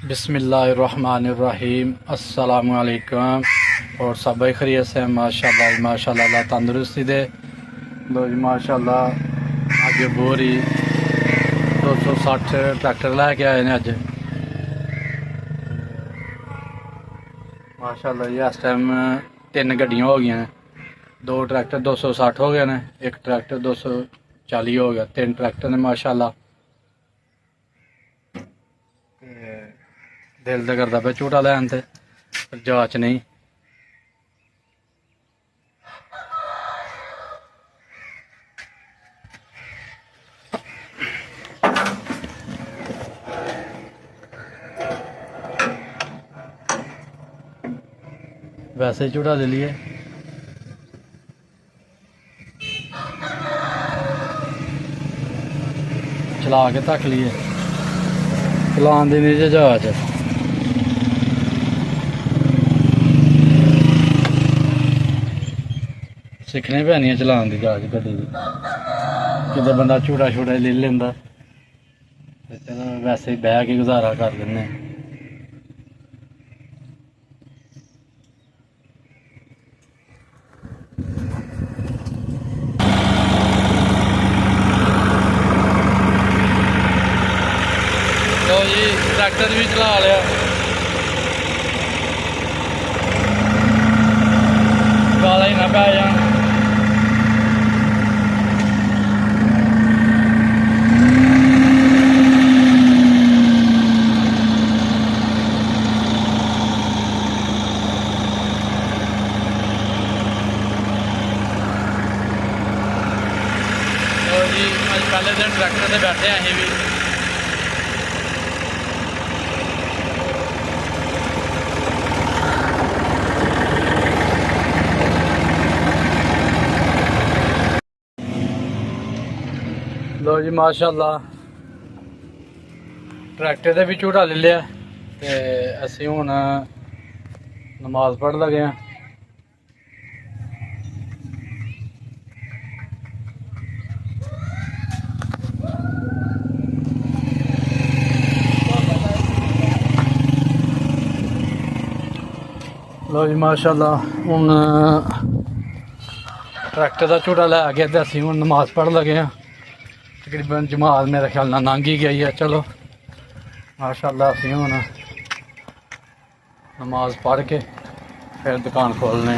बिस्मिल्लाहिर्रहमानिर्रहीम अस्सलामुअलैकुम। और सब खैरियत से माशाल्लाह माशाल्लाह तंदुरुस्ती दे। लो जी माशाल्लाह अज बोरी 260 ट्रैक्टर लैके आए ने अज माशाल्लाह जी। इस टाइम 3 गड्डियां हो गई ने, 2 ट्रैक्टर 260 हो गए ने, एक ट्रैक्टर 240 हो गया, 3 ट्रैक्टर ने माशाल्लाह। दिल तो करता पे झूटा लैन ते पर जाच नहीं। वैसे ही झूटा ले लिए। चला के तक लिए, चलान दी नहीं जहाज। सीखनी पैनी है चलान दी जहाज गड्डी दी, किते बंदा झूटा छूटा ले लेंदा। चलो वैसे ही बह के गुजारा कर लेने। लो जी ट्रैक्टर भी चला लिया, गाला ही ना पै जान। जी अज पहले दिन ट्रैक्टर से बैठे अं भी। लो जी माशाल्लाह ट्रैक्टर से भी झूटा ले लिया ते असी हुण नमाज पढ़ लगे हैं। लो जी माशाल्लाह हुण ट्रैक्टर का झूटा लैके ते असी हुण नमाज पढ़ लगे हैं। तकरीबन जमात मेरे ख्याल नाल लंघ ही गई है। चलो माशाल्लाह असी हुण नमाज पढ़ के फिर दुकान खोलने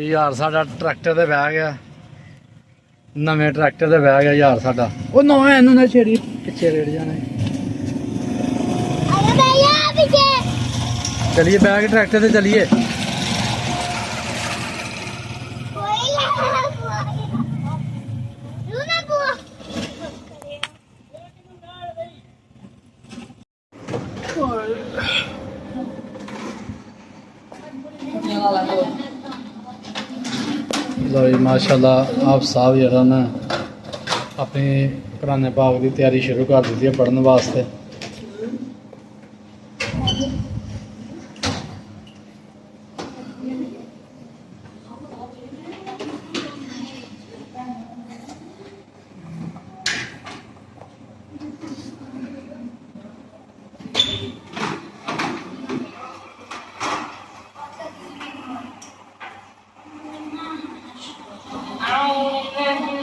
यार। साडा ट्रैक्टर ते बह गया, नवे ट्रैक्टर ते बह गया यार साडा। ओ नवा इनू ना छेड़ी, पिछे रेड़ जाने। चलिए बह के ट्रैक्टर ते चलिए। लो जी माशाल्लाह आप साहब जरा ना अपनी कुरान पाक की तैयारी शुरू कर दी है पढ़ने वास्ते।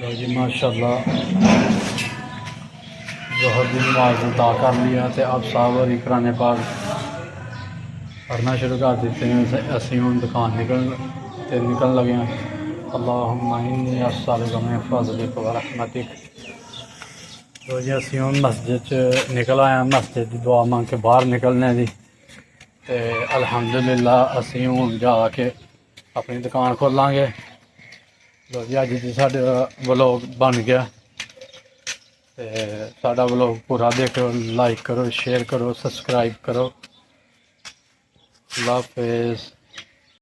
लो जी माशाल्लाह ज़ोहर की नमाज अदा कर लिया तो अब साहब और कुरान पाक पढ़ना शुरू कर देते हैं। असी हम दुकान निकल लगे हैं। अल्लाहुम्मा इन्नी अस्सअलुका मिन फ़ज़लिक व रहमतिक। तो जी असी हम मस्जिद च निकल आए, मस्जिद की दुआ मांग के बाहर निकलने दी ते अल्हम्दुलिल्लाह असी हूँ जाके अपनी दुकान खोलांगे। लो जी अज जी साढ़ा व्लॉग बन गया। ते साढ़ा व्लॉग पूरा देखो, लाइक करो, शेयर करो, सब्सक्राइब करो। अल्लाह हाफिज़।